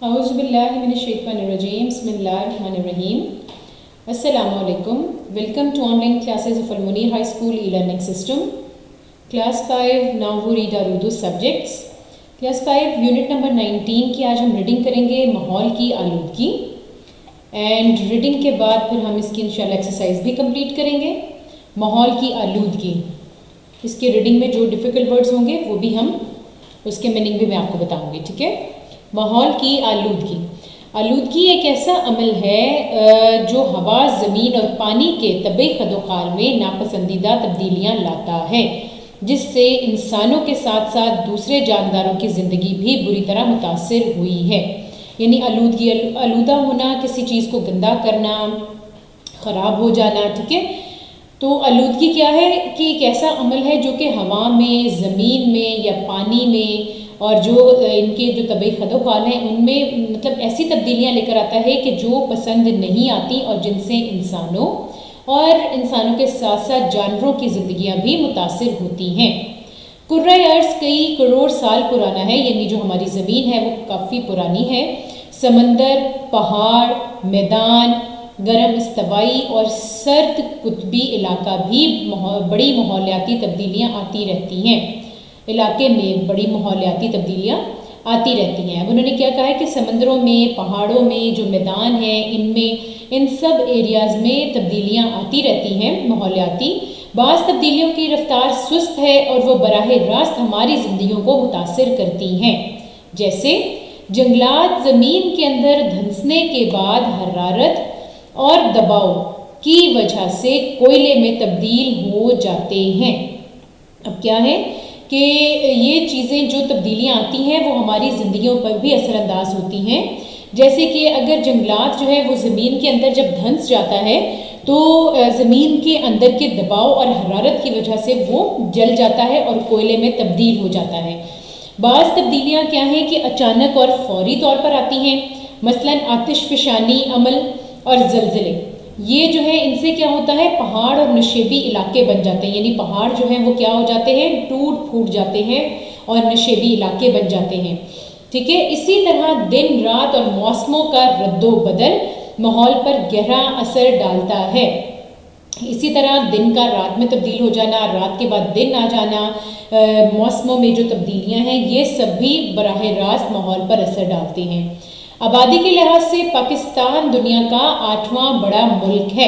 اعوذ باللہ من الشیطان الرجیم بسم اللہ الرحمن الرحیم. السلام علیکم. Welcome to on line classes of المنیر high school e learning system. Class 5 now we read are Urdu subjects. Class 5 unit number 19 کی آج ہم ریڈنگ کریں گے ماحول کی آلودگی. اینڈ ریڈنگ کے بعد پھر ہم اس کی انشاءاللہ ایکسرسائز بھی کمپلیٹ کریں گے. ماحول کی آلودگی، اس کے ریڈنگ میں جو ڈیفیکلٹ ورڈز ہوں گے وہ بھی ہم اس کے میننگ بھی میں آپ کو بتاؤں گی. ٹھیک ہے. ماحول کی آلودگی. آلودگی ایک ایسا عمل ہے جو ہوا، زمین اور پانی کے طبعی خدوخال میں ناپسندیدہ تبدیلیاں لاتا ہے، جس سے انسانوں کے ساتھ ساتھ دوسرے جانداروں کی زندگی بھی بری طرح متاثر ہوئی ہے. یعنی آلودگی، آلودہ ہونا، کسی چیز کو گندا کرنا، خراب ہو جانا. ٹھیک ہے. تو آلودگی کیا ہے کہ ایک ایسا عمل ہے جو کہ ہوا میں، زمین میں یا پانی میں اور جو ان کے جو طبعی خدوخال ہیں ان میں مطلب ایسی تبدیلیاں لے کر آتا ہے کہ جو پسند نہیں آتی اور جن سے انسانوں کے ساتھ ساتھ جانوروں کی زندگیاں بھی متاثر ہوتی ہیں. کرۂ ارض کئی کروڑ سال پرانا ہے، یعنی جو ہماری زمین ہے وہ کافی پرانی ہے. سمندر، پہاڑ، میدان، گرم استوائی اور سرد قطبی علاقہ بھی بڑی ماحولیاتی تبدیلیاں آتی رہتی ہیں. علاقے میں بڑی ماحولیاتی تبدیلیاں آتی رہتی ہیں. اب انہوں نے کیا کہا ہے کہ سمندروں میں، پہاڑوں میں، جو میدان ہیں ان سب ایریاز میں تبدیلیاں آتی رہتی ہیں ماحولیاتی. بعض تبدیلیوں کی رفتار سست ہے اور وہ براہ راست ہماری زندگیوں کو متاثر کرتی ہیں. جیسے جنگلات زمین کے اندر دھنسنے کے بعد حرارت اور دباؤ کی وجہ سے کوئلے میں تبدیل ہو جاتے ہیں. اب کیا ہے کہ یہ چیزیں جو تبدیلیاں آتی ہیں وہ ہماری زندگیوں پر بھی اثر انداز ہوتی ہیں. جیسے کہ اگر جنگلات جو ہے وہ زمین کے اندر جب دھنس جاتا ہے تو زمین کے اندر کے دباؤ اور حرارت کی وجہ سے وہ جل جاتا ہے اور کوئلے میں تبدیل ہو جاتا ہے. بعض تبدیلیاں کیا ہیں کہ اچانک اور فوری طور پر آتی ہیں، مثلا آتش فشانی عمل اور زلزلے. یہ جو ہے ان سے کیا ہوتا ہے، پہاڑ اور نشیبی علاقے بن جاتے ہیں. یعنی پہاڑ جو ہیں وہ کیا ہو جاتے ہیں، ٹوٹ پھوٹ جاتے ہیں اور نشیبی علاقے بن جاتے ہیں. ٹھیک ہے. اسی طرح دن رات اور موسموں کا رد و بدل ماحول پر گہرا اثر ڈالتا ہے. اسی طرح دن کا رات میں تبدیل ہو جانا، رات کے بعد دن آ جانا، موسموں میں جو تبدیلیاں ہیں یہ سب بھی براہ راست ماحول پر اثر ڈالتے ہیں. آبادی کے لحاظ سے پاکستان دنیا کا 8واں بڑا ملک ہے.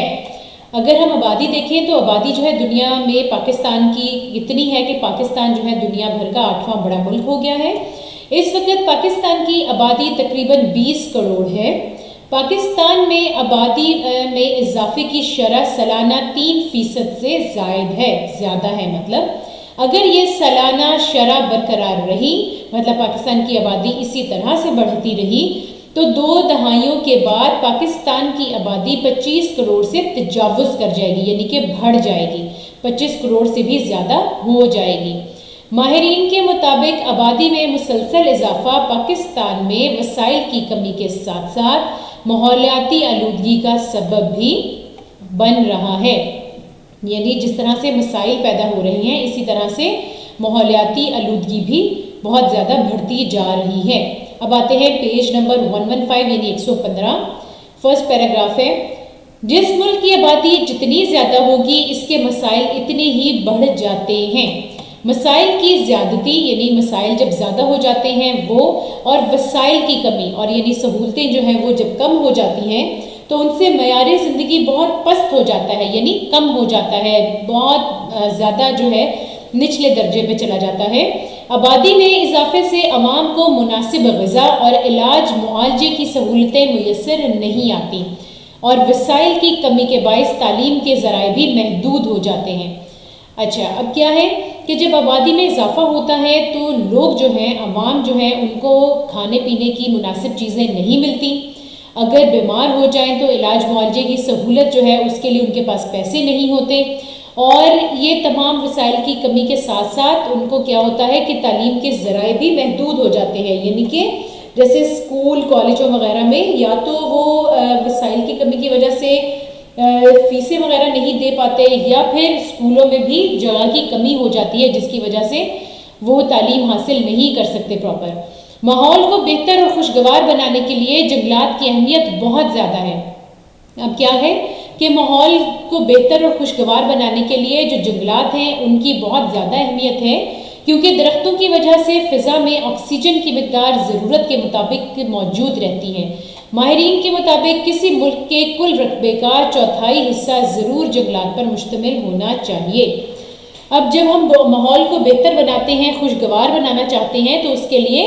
اگر ہم آبادی دیکھیں تو آبادی جو ہے دنیا میں پاکستان کی اتنی ہے کہ پاکستان جو ہے دنیا بھر کا 8واں بڑا ملک ہو گیا ہے. اس وقت پاکستان کی آبادی تقریباً 20 کروڑ ہے. پاکستان میں آبادی میں اضافے کی شرح سالانہ 3% سے زیادہ ہے. مطلب اگر یہ سالانہ شرح برقرار رہی، مطلب پاکستان کی آبادی اسی طرح سے بڑھتی رہی، تو 2 دہائیوں کے بعد پاکستان کی آبادی 25 کروڑ سے تجاوز کر جائے گی، یعنی کہ بڑھ جائے گی، 25 کروڑ سے بھی زیادہ ہو جائے گی. ماہرین کے مطابق آبادی میں مسلسل اضافہ پاکستان میں وسائل کی کمی کے ساتھ ساتھ ماحولیاتی آلودگی کا سبب بھی بن رہا ہے. یعنی جس طرح سے مسائل پیدا ہو رہے ہیں اسی طرح سے ماحولیاتی آلودگی بھی بہت زیادہ بڑھتی جا رہی ہے. اب آتے ہیں پیج نمبر 115 یعنی 115. فرسٹ پیراگراف ہے، جس ملک کی آبادی جتنی زیادہ ہوگی اس کے مسائل اتنے ہی بڑھ جاتے ہیں. مسائل کی زیادتی یعنی مسائل جب زیادہ ہو جاتے ہیں وہ، اور وسائل کی کمی اور یعنی سہولتیں جو ہیں وہ جب کم ہو جاتی ہیں تو ان سے معیار زندگی بہت پست ہو جاتا ہے، یعنی کم ہو جاتا ہے، بہت زیادہ جو ہے نچلے درجے پہ چلا جاتا ہے. آبادی میں اضافے سے عوام کو مناسب غذا اور علاج معالجے کی سہولتیں میسر نہیں آتی اور وسائل کی کمی کے باعث تعلیم کے ذرائع بھی محدود ہو جاتے ہیں. اچھا، اب کیا ہے کہ جب آبادی میں اضافہ ہوتا ہے تو لوگ جو ہیں، عوام جو ہے، ان کو کھانے پینے کی مناسب چیزیں نہیں ملتی. اگر بیمار ہو جائیں تو علاج معالجے کی سہولت جو ہے اس کے لیے ان کے پاس پیسے نہیں ہوتے، اور یہ تمام وسائل کی کمی کے ساتھ ساتھ ان کو کیا ہوتا ہے کہ تعلیم کے ذرائع بھی محدود ہو جاتے ہیں. یعنی کہ جیسے اسکول کالجوں وغیرہ میں یا تو وہ وسائل کی کمی کی وجہ سے فیسیں وغیرہ نہیں دے پاتے، یا پھر اسکولوں میں بھی جگہ کی کمی ہو جاتی ہے جس کی وجہ سے وہ تعلیم حاصل نہیں کر سکتے پراپر. ماحول کو بہتر اور خوشگوار بنانے کے لیے جنگلات کی اہمیت بہت زیادہ ہے۔ اب کیا ہے کہ ماحول کو بہتر اور خوشگوار بنانے کے لیے جو جنگلات ہیں ان کی بہت زیادہ اہمیت ہے، کیونکہ درختوں کی وجہ سے فضا میں آکسیجن کی مقدار ضرورت کے مطابق موجود رہتی ہے۔ ماہرین کے مطابق کسی ملک کے کل رقبے کا 1/4 حصہ ضرور جنگلات پر مشتمل ہونا چاہیے۔ اب جب ہم ماحول کو بہتر بناتے ہیں، خوشگوار بنانا چاہتے ہیں، تو اس کے لیے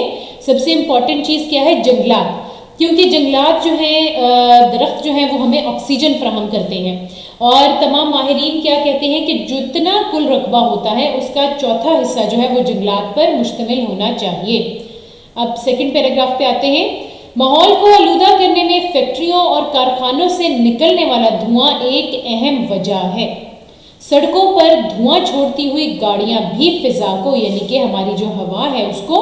سب سے امپورٹنٹ چیز کیا ہے؟ جنگلات، کیونکہ جنگلات جو ہیں، درخت جو ہیں وہ ہمیں آکسیجن فراہم کرتے ہیں، اور تمام ماہرین کیا کہتے ہیں کہ جتنا کل رقبہ ہوتا ہے اس کا 1/4 حصہ جو ہے وہ جنگلات پر مشتمل ہونا چاہیے۔ اب سیکنڈ پیراگراف پہ آتے ہیں۔ ماحول کو آلودہ کرنے میں فیکٹریوں اور کارخانوں سے نکلنے والا دھواں ایک اہم وجہ ہے۔ سڑکوں پر دھواں چھوڑتی ہوئی گاڑیاں بھی فضا کو، یعنی کہ ہماری جو ہوا ہے اس کو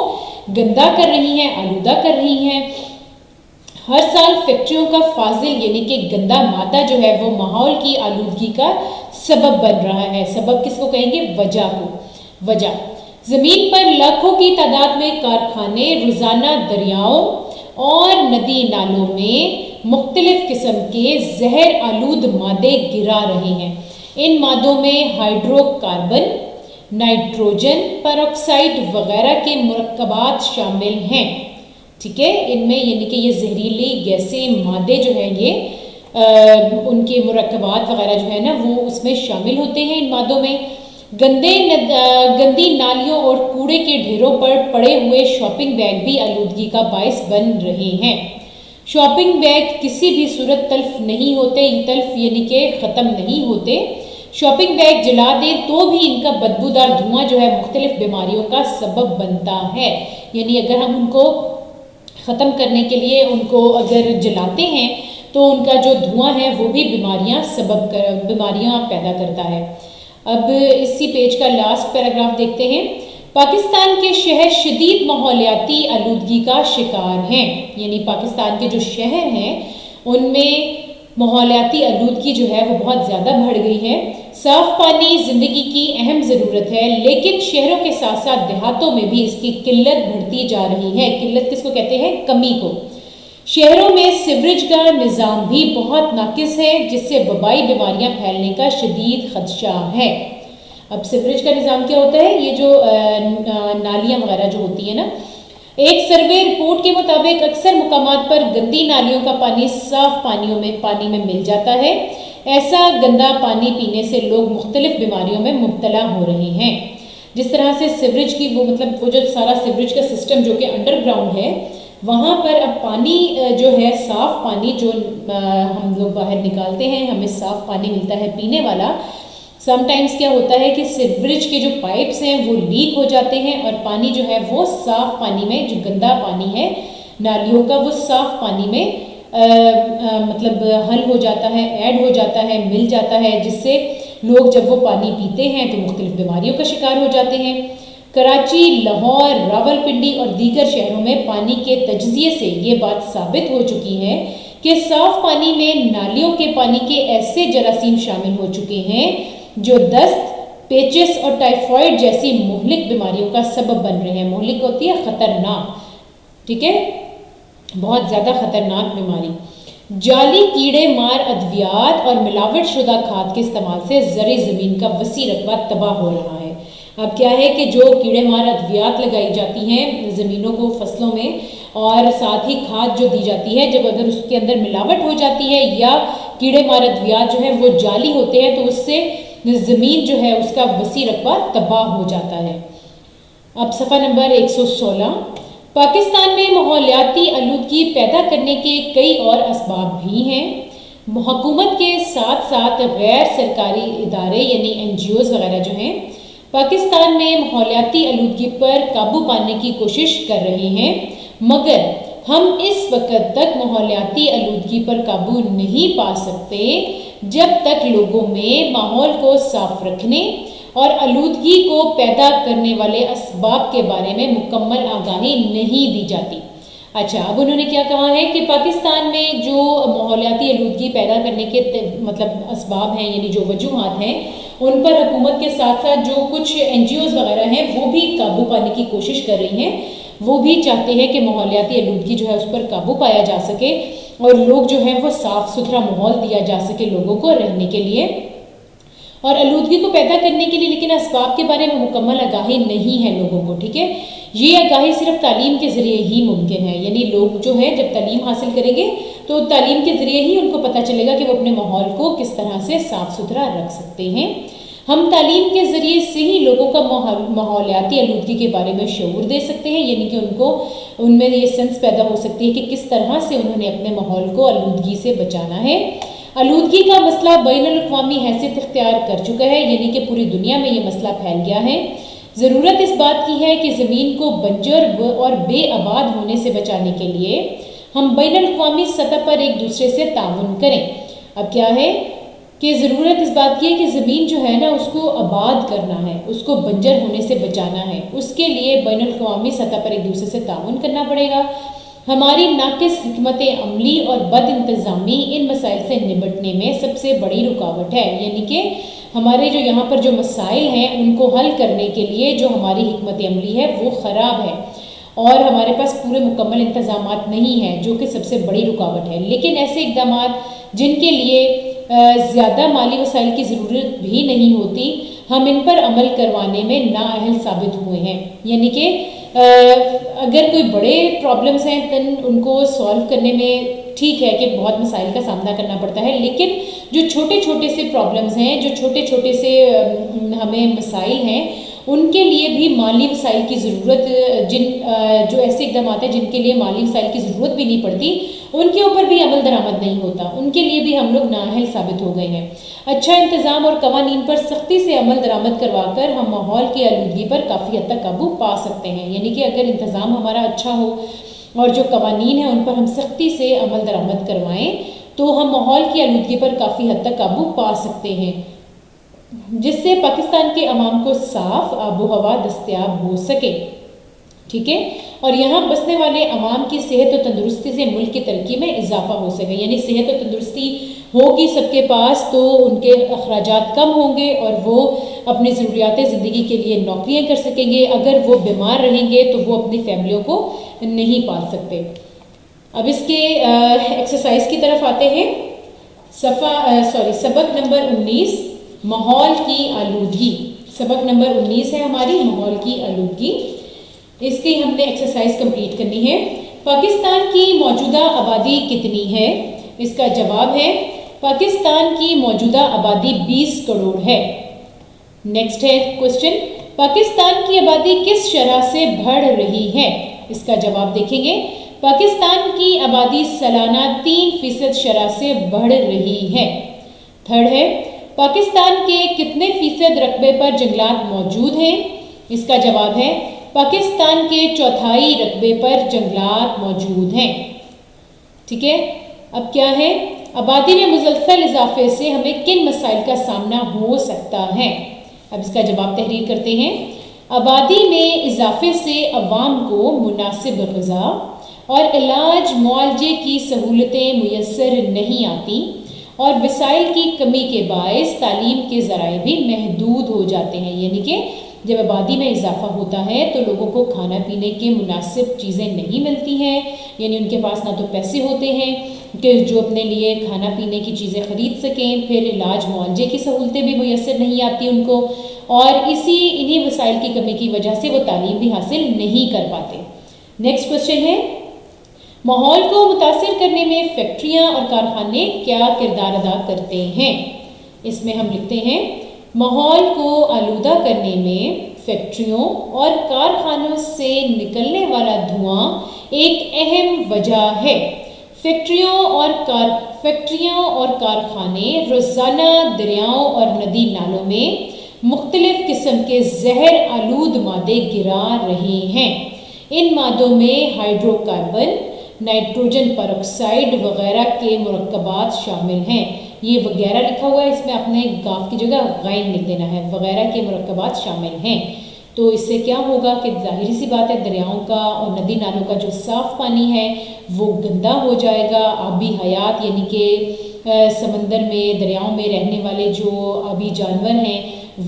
گندا کر رہی ہیں، آلودہ کر رہی ہیں۔ ہر سال فیکٹریوں کا فاضل یعنی کہ گندا مادہ جو ہے وہ ماحول کی آلودگی کا سبب بن رہا ہے۔ سبب کس کو کہیں گے؟ وجہ کو۔ وجہ، زمین پر لاکھوں کی تعداد میں کارخانے روزانہ دریاؤں اور ندی نالوں میں مختلف قسم کے زہر آلود مادے گرا رہے ہیں۔ ان مادوں میں ہائیڈرو کاربن، نائٹروجن پر آکسائڈ وغیرہ کے مرکبات شامل ہیں۔ ٹھیک ہے، ان میں یعنی کہ یہ زہریلی گیسیں مادے جو ہیں یہ ان کے مرکبات وغیرہ جو ہے نا وہ اس میں شامل ہوتے ہیں۔ ان مادوں میں گندی نالیوں اور کوڑے کے ڈھیروں پر پڑے ہوئے شاپنگ بیگ بھی آلودگی کا باعث بن رہے ہیں۔ شاپنگ بیگ کسی بھی صورت تلف نہیں ہوتے، تلف یعنی کہ ختم نہیں ہوتے۔ شاپنگ بیگ جلا دیں تو بھی ان کا بدبودار دھواں جو ہے مختلف بیماریوں کا سبب بنتا ہے۔ یعنی اگر ہم ان کو ختم کرنے کے لیے ان کو اگر جلاتے ہیں تو ان کا جو دھواں ہے وہ بھی بیماریاں پیدا کرتا ہے۔ اب اسی پیج کا لاسٹ پیراگراف دیکھتے ہیں۔ پاکستان کے شہر شدید ماحولیاتی آلودگی کا شکار ہیں، یعنی پاکستان کے جو شہر ہیں ان میں ماحولیاتی آلودگی جو ہے وہ بہت زیادہ بڑھ گئی ہے۔ صاف پانی زندگی کی اہم ضرورت ہے، لیکن شہروں کے ساتھ ساتھ دیہاتوں میں بھی اس کی قلت بڑھتی جا رہی ہے۔ قلت کس کو کہتے ہیں؟ کمی کو۔ شہروں میں سیوریج کا نظام بھی بہت ناقص ہے، جس سے وبائی بیماریاں پھیلنے کا شدید خدشہ ہے۔ اب سیوریج کا نظام کیا ہوتا ہے؟ یہ جو نالیاں وغیرہ جو ہوتی ہیں نا، ایک سروے رپورٹ کے مطابق اکثر مقامات پر گندی نالیوں کا پانی صاف پانی میں مل جاتا ہے۔ ایسا گندا پانی پینے سے لوگ مختلف بیماریوں میں مبتلا ہو رہے ہیں۔ جس طرح سے سیوریج کی وہ جو سارا سیوریج کا سسٹم جو کہ انڈر گراؤنڈ ہے، وہاں پر اب پانی جو ہے صاف پانی جو ہم لوگ باہر نکالتے ہیں، ہمیں صاف پانی ملتا ہے پینے والا۔ سم ٹائمز کیا ہوتا ہے کہ سیوریج کے جو پائپس ہیں وہ لیک ہو جاتے ہیں اور پانی جو ہے وہ صاف پانی میں، جو گندا پانی ہے نالیوں کا، وہ صاف پانی میں حل ہو جاتا ہے، ایڈ ہو جاتا ہے، مل جاتا ہے، جس سے لوگ جب وہ پانی پیتے ہیں تو مختلف بیماریوں کا شکار ہو جاتے ہیں۔ کراچی، لاہور، راولپنڈی اور دیگر شہروں میں پانی کے تجزیے سے یہ بات ثابت ہو چکی ہے کہ صاف پانی میں نالیوں کے پانی کے ایسے جراثیم شامل ہو چکے ہیں جو دست، پیچس اور ٹائیفائڈ جیسی مہلک بیماریوں کا سبب بن رہے ہیں۔ مہلک ہوتی ہے خطرناک، ٹھیک ہے، بہت زیادہ خطرناک بیماری۔ جعلی کیڑے مار ادویات اور ملاوٹ شدہ کھاد کے استعمال سے زرعی زمین کا وسیع رقبہ تباہ ہو رہا ہے۔ اب کیا ہے کہ جو کیڑے مار ادویات لگائی جاتی ہیں زمینوں کو، فصلوں میں، اور ساتھ ہی کھاد جو دی جاتی ہے، جب اگر اس کے اندر ملاوٹ ہو جاتی ہے یا کیڑے مار ادویات جو ہیں وہ جعلی ہوتے ہیں تو اس سے زمین جو ہے اس کا وسیع رقبہ تباہ ہو جاتا ہے۔ اب صفحہ نمبر 116۔ پاکستان میں ماحولیاتی آلودگی پیدا کرنے کے کئی اور اسباب بھی ہیں۔ حکومت کے ساتھ ساتھ غیر سرکاری ادارے یعنی NGOs وغیرہ جو ہیں پاکستان میں ماحولیاتی آلودگی پر قابو پانے کی کوشش کر رہے ہیں، مگر ہم اس وقت تک ماحولیاتی آلودگی پر قابو نہیں پا سکتے جب تک لوگوں میں ماحول کو صاف رکھنے اور آلودگی کو پیدا کرنے والے اسباب کے بارے میں مکمل آگاہی نہیں دی جاتی۔ اچھا، اب انہوں نے کیا کہا ہے کہ پاکستان میں جو ماحولیاتی آلودگی پیدا کرنے کے اسباب ہیں یعنی جو وجوہات ہیں، ان پر حکومت کے ساتھ ساتھ جو کچھ NGOs وغیرہ ہیں وہ بھی قابو پانے کی کوشش کر رہی ہیں، وہ بھی چاہتے ہیں کہ ماحولیاتی آلودگی جو ہے اس پر قابو پایا جا سکے اور لوگ جو ہیں وہ صاف ستھرا ماحول دیا جا سکے لوگوں کو رہنے کے لیے اور آلودگی کو پیدا کرنے کے لیے لیکن اسباب کے بارے میں مکمل آگاہی نہیں ہے لوگوں کو. ٹھیک ہے, یہ آگاہی صرف تعلیم کے ذریعے ہی ممکن ہے. یعنی لوگ جو ہے جب تعلیم حاصل کریں گے تو تعلیم کے ذریعے ہی ان کو پتہ چلے گا کہ وہ اپنے ماحول کو کس طرح سے صاف ستھرا رکھ سکتے ہیں. ہم تعلیم کے ذریعے سے ہی لوگوں کا ماحولیاتی آلودگی کے بارے میں شعور دے سکتے ہیں. یعنی کہ ان میں یہ سینس پیدا ہو سکتی ہے کہ کس طرح سے انہوں نے اپنے ماحول کو آلودگی سے بچانا ہے. آلودگی کا مسئلہ بین الاقوامی حیثیت اختیار کر چکا ہے. یعنی کہ پوری دنیا میں یہ مسئلہ پھیل گیا ہے. ضرورت اس بات کی ہے کہ زمین کو بنجر اور بے آباد ہونے سے بچانے کے لیے ہم بین الاقوامی سطح پر ایک دوسرے سے تعاون کریں. اب کیا ہے کہ ضرورت اس بات کی ہے کہ زمین جو ہے نا اس کو آباد کرنا ہے, اس کو بنجر ہونے سے بچانا ہے. اس کے لیے بین الاقوامی سطح پر ایک دوسرے سے تعاون کرنا پڑے گا. ہماری ناقص حکمت عملی اور بد انتظامی ان مسائل سے نمٹنے میں سب سے بڑی رکاوٹ ہے. یعنی کہ ہمارے جو یہاں پر جو مسائل ہیں ان کو حل کرنے کے لیے جو ہماری حکمت عملی ہے وہ خراب ہے اور ہمارے پاس پورے مکمل انتظامات نہیں ہیں جو کہ سب سے بڑی رکاوٹ ہے. لیکن ایسے اقدامات جن کے لیے زیادہ مالی وسائل کی ضرورت بھی نہیں ہوتی ہم ان پر عمل کروانے میں نااہل ثابت ہوئے ہیں. یعنی کہ اگر کوئی بڑے پرابلمس ہیں تو ان کو سولو کرنے میں ٹھیک ہے کہ بہت مسائل کا سامنا کرنا پڑتا ہے, لیکن جو چھوٹے چھوٹے سے پرابلمس ہیں, جو چھوٹے چھوٹے سے ہمیں مسائل ہیں, ان کے لیے بھی مالی وسائل کی ضرورت جو ایسے اقدامات ہیں جن کے لیے مالی وسائل کی ضرورت بھی نہیں پڑتی ان کے اوپر بھی عمل درآمد نہیں ہوتا, ان کے لیے بھی ہم لوگ نااہل ثابت ہو گئے ہیں. اچھا انتظام اور قوانین پر سختی سے عمل درآمد کروا کر ہم ماحول کی آلودگی پر کافی حد تک قابو پا سکتے ہیں. یعنی کہ اگر انتظام ہمارا اچھا ہو اور جو قوانین ہیں ان پر ہم سختی سے عمل درآمد کروائیں تو ہم ماحول کی آلودگی پر کافی حد تک قابو پا سکتے ہیں, جس سے پاکستان کے عوام کو صاف آب و ہوا دستیاب ہو سکے. ٹھیک ہے, اور یہاں بسنے والے عوام کی صحت و تندرستی سے ملک کی ترقی میں اضافہ ہو سکے. یعنی صحت و تندرستی ہوگی سب کے پاس تو ان کے اخراجات کم ہوں گے اور وہ اپنی ضروریات زندگی کے لیے نوکریاں کر سکیں گے. اگر وہ بیمار رہیں گے تو وہ اپنی فیملیوں کو نہیں پال سکتے. اب اس کے ایکسرسائز کی طرف آتے ہیں. سبق نمبر 19 ماحول کی آلودگی. سبق نمبر 19 ہے ہماری ماحول کی آلودگی. اس کی ہم نے ایکسرسائز کمپلیٹ کرنی ہے. پاکستان کی موجودہ آبادی کتنی ہے؟ اس کا جواب ہے پاکستان کی موجودہ آبادی 20 کروڑ ہے. نیکسٹ ہے کوشچن, پاکستان کی آبادی کس شرح سے بڑھ رہی ہے؟ اس کا جواب دیکھیں گے. پاکستان کی آبادی سالانہ 3% شرح سے بڑھ رہی ہے. تھرڈ ہے پاکستان کے کتنے فیصد رقبے پر جنگلات موجود ہیں؟ اس کا جواب ہے پاکستان کے 1/4 رقبے پر جنگلات موجود ہیں. ٹھیک ہے, اب کیا ہے آبادی میں مسلسل اضافے سے ہمیں کن مسائل کا سامنا ہو سکتا ہے؟ اب اس کا جواب تحریر کرتے ہیں. آبادی میں اضافے سے عوام کو مناسب غذا اور علاج معالجے کی سہولتیں میسر نہیں آتی اور وسائل کی کمی کے باعث تعلیم کے ذرائع بھی محدود ہو جاتے ہیں. یعنی کہ جب آبادی میں اضافہ ہوتا ہے تو لوگوں کو کھانا پینے کے مناسب چیزیں نہیں ملتی ہیں. یعنی ان کے پاس نہ تو پیسے ہوتے ہیں کہ جو اپنے لیے کھانا پینے کی چیزیں خرید سکیں, پھر علاج معالجے کی سہولتیں بھی میسر نہیں آتی ان کو, اور انہی وسائل کی کمی کی وجہ سے وہ تعلیم بھی حاصل نہیں کر پاتے. نیکسٹ کوشچن ہے ماحول کو متاثر کرنے میں فیکٹریاں اور کارخانے کیا کردار ادا کرتے ہیں؟ اس میں ہم لکھتے ہیں ماحول کو آلودہ کرنے میں فیکٹریوں اور کارخانوں سے نکلنے والا دھواں ایک اہم وجہ ہے. فیکٹریوں اور کارخانے روزانہ دریاؤں اور ندی نالوں میں مختلف قسم کے زہر آلود مادے گرا رہے ہیں. ان مادوں میں ہائیڈرو کاربن, نائٹروجن پر آکسائڈ وغیرہ کے مرکبات شامل ہیں. یہ وغیرہ لکھا ہوا ہے, اس میں اپنے گاف کی جگہ غین لکھ دینا ہے. وغیرہ کے مرکبات شامل ہیں. تو اس سے کیا ہوگا کہ ظاہری سی بات ہے دریاؤں کا اور ندی نالوں کا جو صاف پانی ہے وہ گندا ہو جائے گا. آبی حیات یعنی کہ سمندر میں دریاؤں میں رہنے والے جو آبی جانور ہیں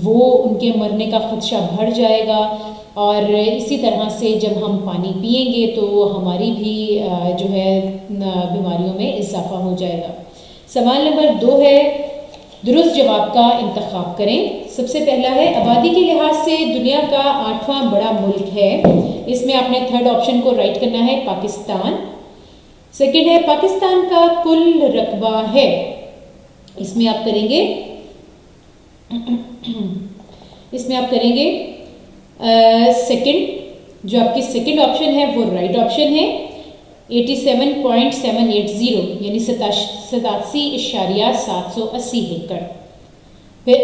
وہ ان کے مرنے کا خدشہ بڑھ جائے گا. اور اسی طرح سے جب ہم پانی پئیں گے تو ہماری بھی جو ہے بیماریوں میں اضافہ ہو جائے گا۔ سوال نمبر 2 ہے، درست جواب کا انتخاب کریں۔ سب سے پہلا ہے، آبادی کے لحاظ سے دنیا کا 8واں بڑا ملک ہے۔ اس میں آپ نے تھرڈ آپشن کو رائٹ کرنا ہے، پاکستان۔ سیکنڈ ہے، پاکستان کا کل رقبہ ہے، اس میں آپ کریں گے سیکنڈ، جو آپ کی سیکنڈ آپشن ہے وہ رائٹ آپشن ہے، 87.780 یعنی 87.780 ایکڑ۔ پھر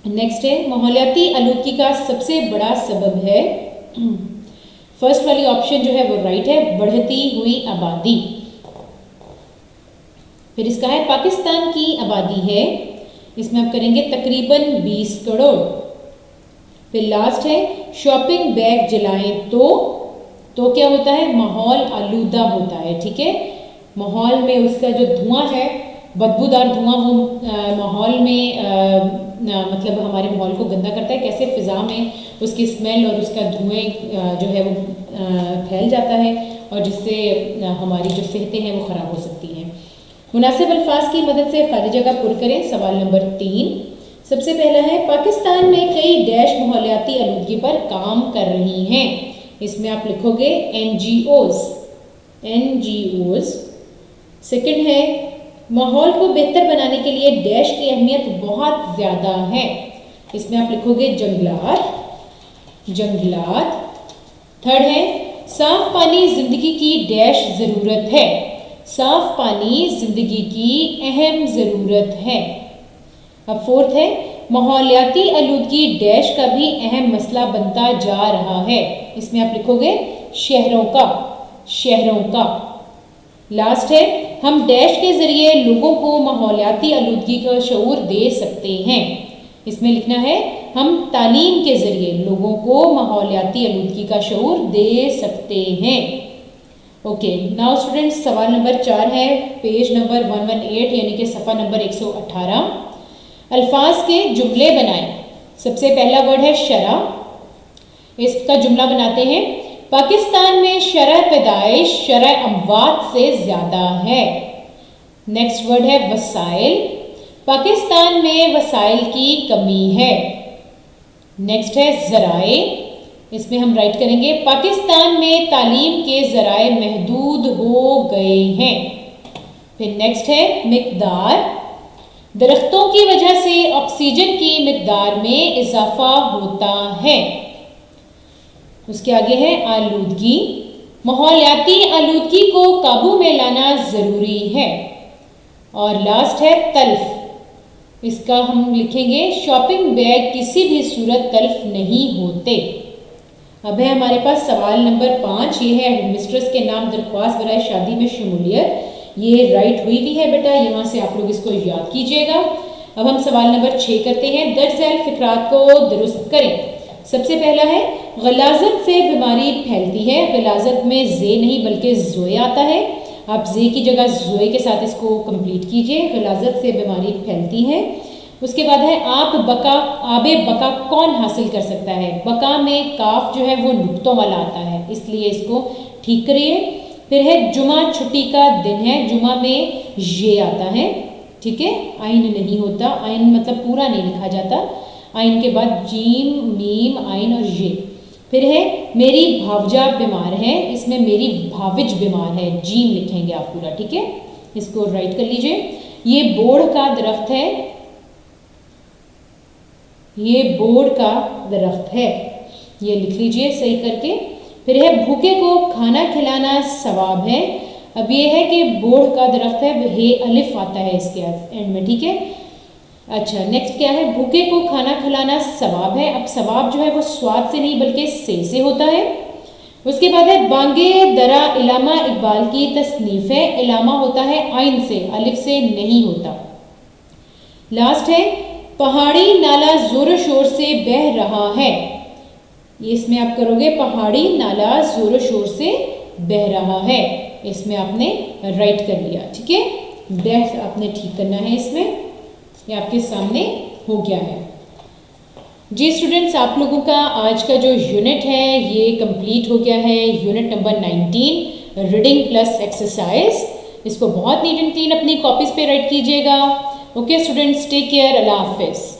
نیکسٹ ہے، ماحولیاتی آلودگی کا سب سے بڑا سبب ہے، فرسٹ والی آپشن جو ہے وہ رائٹ ہے، بڑھتی ہوئی آبادی۔ پھر اس کا ہے، پاکستان کی آبادی ہے، اس میں آپ کریں گے تقریباً 20 کروڑ۔ پھر لاسٹ ہے، شاپنگ بیگ جلائیں تو کیا ہوتا ہے، ماحول آلودہ ہوتا ہے، ٹھیک ہے۔ ماحول میں اس کا جو دھواں ہے، بدبودار دھواں، وہ ماحول میں مطلب ہمارے ماحول کو گندا کرتا ہے، کیسے فضا میں اس کی اسمیل اور اس کا دھوئیں جو ہے وہ پھیل جاتا ہے، اور جس سے ہماری جو صحتیں ہیں وہ خراب ہو سکتی ہیں۔ مناسب الفاظ کی مدد سے خالی جگہ پر کریں۔ سوال نمبر 3، سب سے پہلا ہے، پاکستان میں کئی ڈیش ماحولیاتی آلودگی پر کام کر رہی ہیں، اس میں آپ لکھو گے NGOs۔ سیکنڈ ہے، ماحول کو بہتر بنانے کے لیے ڈیش کی اہمیت بہت زیادہ ہے، اس میں آپ لکھو گے جنگلات۔ تھرڈ ہے، صاف پانی زندگی کی ڈیش ضرورت ہے، صاف پانی زندگی کی اہم ضرورت ہے۔ اب فورتھ ہے، ماحولیاتی آلودگی ڈیش کا بھی اہم مسئلہ بنتا جا رہا ہے، اس میں آپ لکھو گے شہروں کا۔ لاسٹ ہے، ہم ڈیش کے ذریعے لوگوں کو ماحولیاتی آلودگی کا شعور دے سکتے ہیں، اس میں لکھنا ہے ہم تعلیم کے ذریعے لوگوں کو ماحولیاتی آلودگی کا شعور دے سکتے ہیں۔ اوکے، ناؤ اسٹوڈنٹس، سوال نمبر 4 ہے، پیج نمبر 118 یعنی کہ صفحہ نمبر 118۔ الفاظ کے جملے بنائیں۔ سب سے پہلا ورڈ ہے شرح، اس کا جملہ بناتے ہیں، پاکستان میں شرح پیدائش شرح اموات سے زیادہ ہے۔ نیکسٹ ورڈ ہے وسائل، پاکستان میں وسائل کی کمی ہے۔ نیکسٹ ہے ذرائع، اس میں ہم رائٹ کریں گے، پاکستان میں تعلیم کے ذرائع محدود ہو گئے ہیں۔ پھر نیکسٹ ہے مقدار، درختوں کی وجہ سے آکسیجن کی مقدار میں اضافہ ہوتا ہے۔ اس کے آگے ہے آلودگی، ماحولیاتی آلودگی کو قابو میں لانا ضروری ہے۔ اور لاسٹ ہے تلف، اس کا ہم لکھیں گے شاپنگ بیگ کسی بھی صورت تلف نہیں ہوتے۔ اب ہے ہمارے پاس سوال نمبر 5، یہ ہے ہیڈ مسٹرس کے نام درخواست برائے شادی میں شمولیت، یہ رائٹ ہوئی بھی ہے بیٹا، یہاں سے آپ لوگ اس کو یاد کیجئے گا۔ اب ہم سوال نمبر 6 کرتے ہیں، درج ذیل فقرات کو درست کریں۔ سب سے پہلا ہے، غلاظت سے بیماری پھیلتی ہے، غلاظت میں زے نہیں بلکہ زوئے آتا ہے، آپ زے کی جگہ زوئے کے ساتھ اس کو کمپلیٹ کیجئے، غلاظت سے بیماری پھیلتی ہے۔ اس کے بعد ہے، آب بقا کون حاصل کر سکتا ہے، بقا میں کاف جو ہے وہ نقطوں والا آتا ہے، اس لیے اس کو ٹھیک کریے۔ پھر ہے جمعہ چھٹی کا دن ہے، جمعہ میں یہ آتا ہے، ٹھیک ہے، آئین نہیں ہوتا، آئین مطلب پورا نہیں لکھا جاتا، آئین کے بعد جیم میم آئین اور یہ۔ پھر ہے میری بھاوجا بیمار ہے، اس میں میری بھاوج بیمار ہے، جیم لکھیں گے آپ پورا، ٹھیک ہے، اس کو رائٹ کر لیجئے۔ یہ بوڑھ کا درخت ہے، یہ بوڑھ کا درخت ہے، یہ لکھ لیجئے صحیح کر کے۔ پھر ہے بھوکے کو کھانا کھلانا ثواب ہے، اب یہ ہے کہ بوڑھ کا درخت ہے، ہے الف آتا ہے اس کے اینڈ میں، ٹھیک ہے۔ اچھا نیکسٹ کیا ہے، بھوکے کو کھانا کھلانا ثواب ہے، اب ثواب جو ہے وہ سواد سے نہیں بلکہ سے ہوتا ہے۔ اس کے بعد ہے بانگے درا علامہ اقبال کی تصنیف ہے، علامہ ہوتا ہے عین سے، الف سے نہیں ہوتا۔ لاسٹ ہے پہاڑی نالا زور و شور سے بہہ رہا ہے، اس میں آپ کرو گے پہاڑی نالا زور و شور سے بہہ رہا ہے، اس میں آپ نے رائٹ کر لیا، ٹھیک ہے، بہہ آپ نے ٹھیک کرنا ہے، اس میں یہ آپ کے سامنے ہو گیا ہے۔ جی اسٹوڈنٹس، آپ لوگوں کا آج کا جو یونٹ ہے یہ کمپلیٹ ہو گیا ہے، unit number 19 reading plus exercise. اس کو بہت نیٹ اینڈ کلین اپنی کاپیز پہ رائٹ کیجیے گا. اوکے اسٹوڈنٹس، ٹیک کیئر، اللہ حافظ.